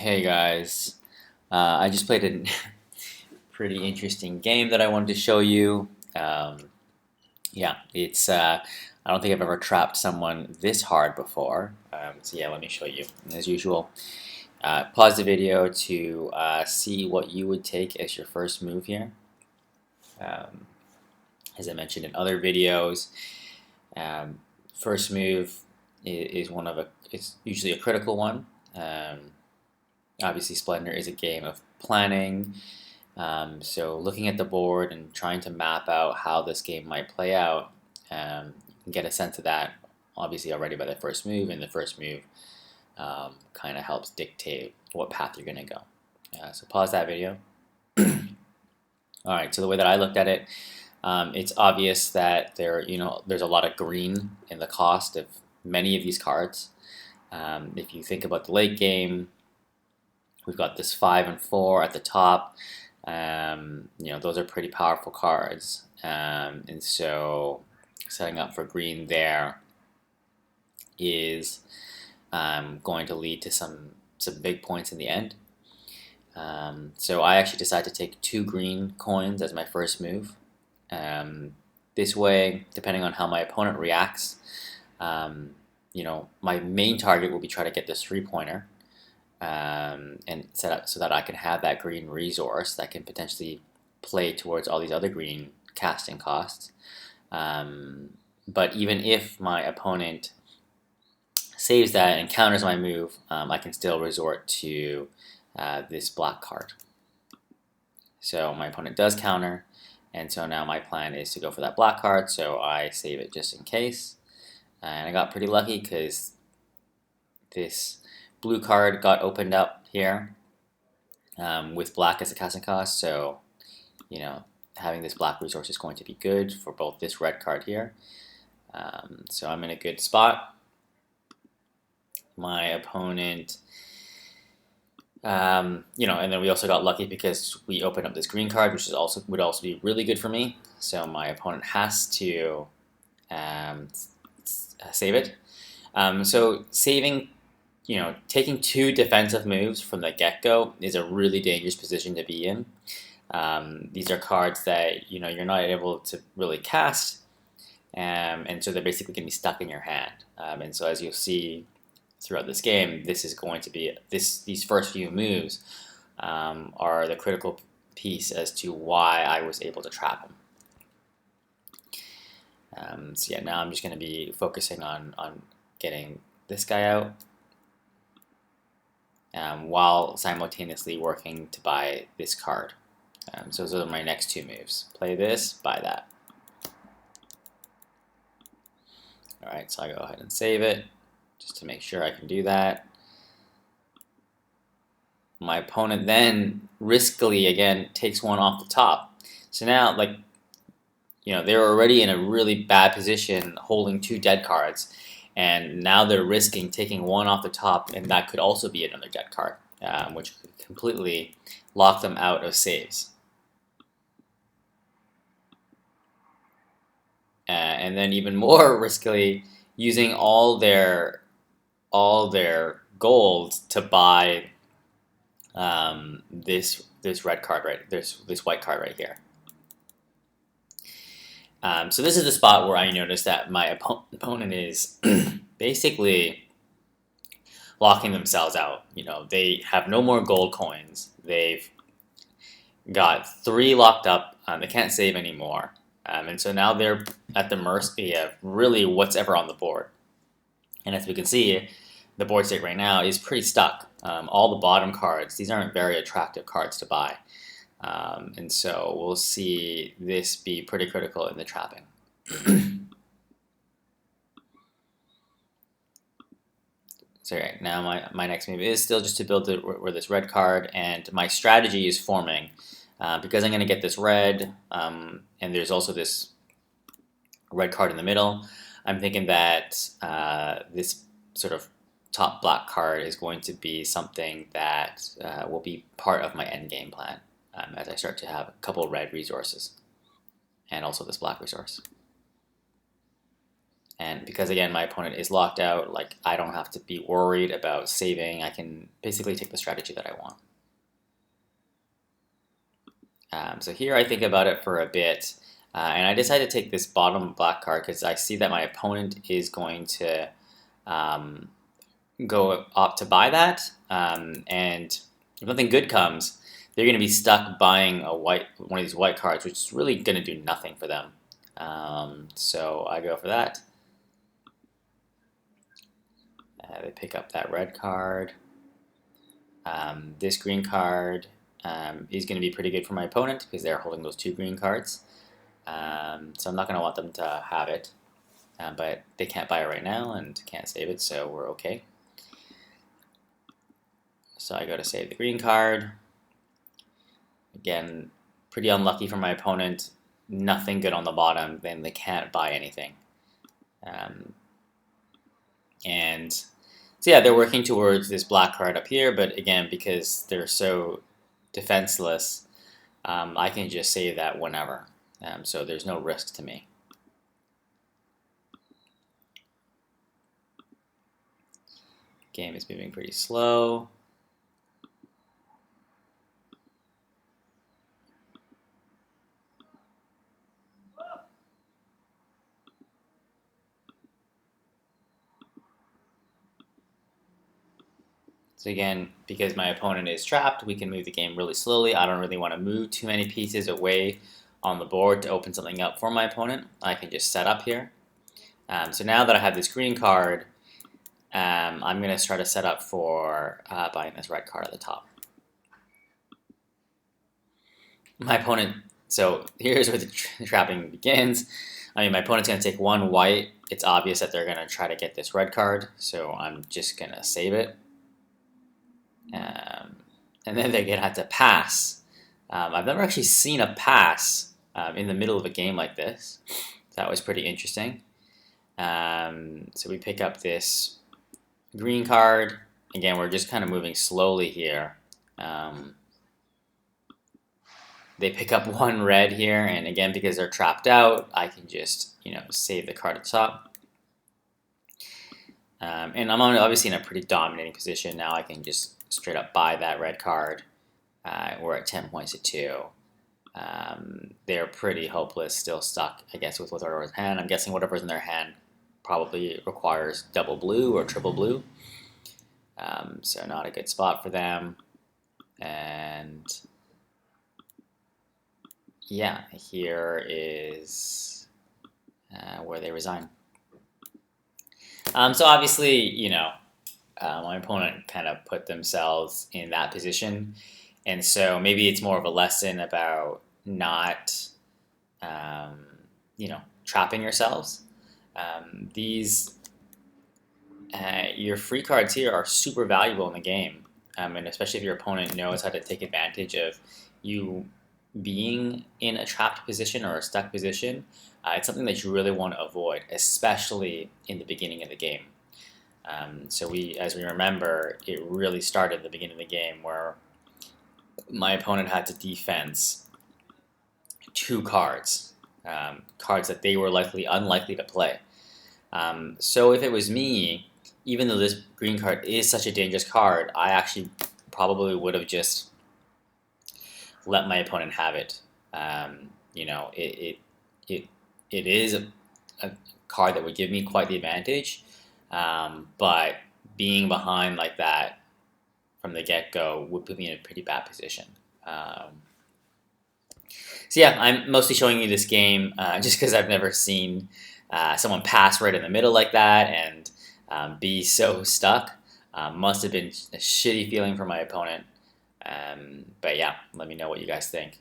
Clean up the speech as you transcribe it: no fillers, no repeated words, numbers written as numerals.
Hey guys, I just played a pretty interesting game that I wanted to show you. Yeah, it's I don't think I've ever trapped someone this hard before. So yeah, let me show you. And as usual, pause the video to see what you would take as your first move here. Um, as I mentioned in other videos, um, first move is one of a. It's usually a critical one. Obviously, Splendor is a game of planning. So looking at the board and trying to map out how this game might play out, you can get a sense of that obviously already by the first move, and the first move kind of helps dictate what path you're going to go. So pause that video. All right, so the way that I looked at it, it's obvious that there's a lot of green in the cost of many of these cards. If you think about the late game, we've got this 5 and 4 at the top. Those are pretty powerful cards, and so setting up for green there is going to lead to some big points in the end. So I actually decided to take 2 green coins as my first move. This way, depending on how my opponent reacts, my main target will be try to get this 3-pointer. And set up so that I can have that green resource that can potentially play towards all these other green casting costs. But even if my opponent saves that and counters my move, I can still resort to this black card. So my opponent does counter, and so now my plan is to go for that black card, so I save it just in case. And I got pretty lucky because this blue card got opened up here with black as a casting cost, so having this black resource is going to be good for both this red card here. So I'm in a good spot. My opponent, and then we also got lucky because we opened up this green card, which would also be really good for me. So my opponent has to save it. So saving. Taking 2 defensive moves from the get-go is a really dangerous position to be in. These are cards that you're not able to really cast, and so they're basically going to be stuck in your hand. And so as you'll see throughout this game, this is going to be these first few moves are the critical piece as to why I was able to trap him. So yeah, now I'm just going to be focusing on getting this guy out. While simultaneously working to buy this card. So those are my next 2 moves. Play this, buy that. Alright, so I go ahead and save it, just to make sure I can do that. My opponent then, riskily again, takes 1 off the top. So now, they're already in a really bad position holding 2 dead cards. And now they're risking taking 1 off the top, and that could also be another dead card, which could completely lock them out of saves. And then even more riskily, using all their gold to buy this red card this white card right here. So this is the spot where I noticed that my opponent is basically locking themselves out. They have no more gold coins. They've got 3 locked up. They can't save anymore. And so now they're at the mercy of really what's ever on the board. And as we can see, the board state right now is pretty stuck. All the bottom cards, these aren't very attractive cards to buy. And so we'll see this be pretty critical in the trapping. So right now my next move is still just to build this red card, and my strategy is forming because I'm going to get this red, and there's also this red card in the middle. I'm thinking that this sort of top black card is going to be something that will be part of my end game plan. As I start to have a couple red resources, and also this black resource. And because again my opponent is locked out, like I don't have to be worried about saving. I can basically take the strategy that I want. So here I think about it for a bit, and I decided to take this bottom black card because I see that my opponent is going to um, go opt to buy that, and if nothing good comes, they're going to be stuck buying one of these white cards, which is really going to do nothing for them. So I go for that. They pick up that red card. This green card is going to be pretty good for my opponent because they're holding those 2 green cards. So I'm not going to want them to have it, but they can't buy it right now and can't save it, so we're okay. So I go to save the green card. Again, pretty unlucky for my opponent. Nothing good on the bottom, then they can't buy anything. And so yeah, they're working towards this black card up here, but again, because they're so defenseless, I can just save that whenever. So there's no risk to me. Game is moving pretty slow. So again, because my opponent is trapped, we can move the game really slowly. I don't really want to move too many pieces away on the board to open something up for my opponent. I can just set up here. So now that I have this green card, I'm going to try to set up for buying this red card at the top. My opponent, so here's where the trapping begins. I mean, my opponent's going to take 1 white. It's obvious that they're going to try to get this red card, so I'm just going to save it. And then they're going to have to pass. I've never actually seen a pass in the middle of a game like this. That was pretty interesting. So we pick up this green card. Again, we're just kind of moving slowly here. They pick up 1 red here, and again, because they're trapped out, I can just, save the card at the top. And I'm obviously in a pretty dominating position now. I can just straight up buy that red card. We're at 10 points to 2. They're pretty hopeless, still stuck, I guess, with whatever's in hand. I'm guessing whatever's in their hand probably requires double blue or triple blue. So not a good spot for them. And yeah, here is where they resign. So obviously, my opponent kind of put themselves in that position. And so maybe it's more of a lesson about not, trapping yourselves. Your free cards here are super valuable in the game. And especially if your opponent knows how to take advantage of you being in a trapped position or a stuck position, it's something that you really want to avoid, especially in the beginning of the game. So as we remember, it really started at the beginning of the game where my opponent had to defense 2 cards, cards that they were unlikely to play. So if it was me, even though this green card is such a dangerous card, I actually probably would have just let my opponent have it. It is a card that would give me quite the advantage, but being behind like that from the get-go would put me in a pretty bad position. So yeah, I'm mostly showing you this game just because I've never seen someone pass right in the middle like that and be so stuck. Must have been a shitty feeling for my opponent. But yeah, let me know what you guys think.